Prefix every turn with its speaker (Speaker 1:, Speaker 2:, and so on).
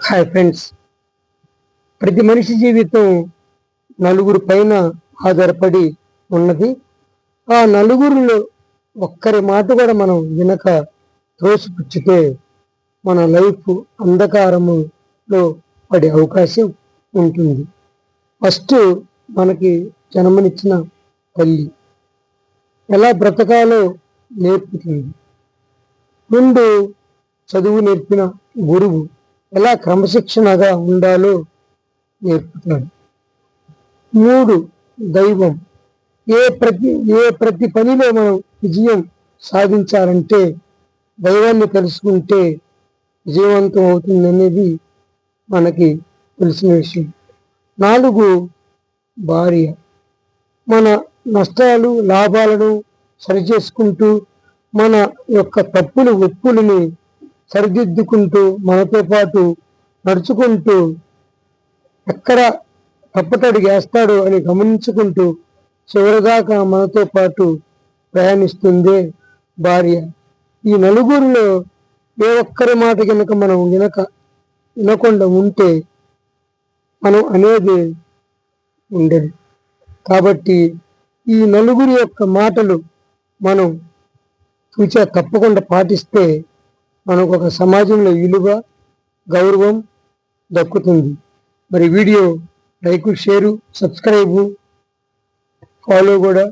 Speaker 1: Hi friends, ప్రతి మనిషి జీవితం నలుగురు పైన ఆధారపడి ఉన్నది. ఆ నలుగురిలో ఒక్కరి మాట కూడా మనం వినక త్రోసిపుచ్చితే మన లైఫ్ అంధకారములో పడే అవకాశం ఉంటుంది. ఫస్ట్ మనకి జన్మనిచ్చిన తల్లి ఎలా బ్రతకాలో నేర్పుతుంది. ముందు చదువు నేర్పిన గురువు ఎలా క్రమశిక్షణగా ఉండాలో నేర్పుతాడు. 3 దైవం ప్రతి పనిలో మనం విజయం సాధించాలంటే దైవాన్ని తెలుసుకుంటే విజయవంతం అవుతుంది అనేది మనకి తెలిసిన విషయం. 4 భార్య మన నష్టాలు లాభాలను సరిచేసుకుంటూ మన యొక్క తప్పులు ఒప్పులని సరిదిద్దుకుంటూ మనతో పాటు నడుచుకుంటూ ఎక్కడ తప్పటడుగు వేస్తాడో అని గమనించుకుంటూ చివరిదాకా మనతో పాటు ప్రయాణిస్తుందే భార్య. ఈ నలుగురిలో ఏ ఒక్కరి మాట కనుక మనం వినకుండా ఉంటే మనం అనేది ఉండదు. కాబట్టి ఈ నలుగురి యొక్క మాటలు మనం చూచా తప్పకుండా పాటిస్తే మనకు ఒక సమాజంలో విలువ గౌరవం దక్కుతుంది. మరి video like, share, subscribe, follow కూడా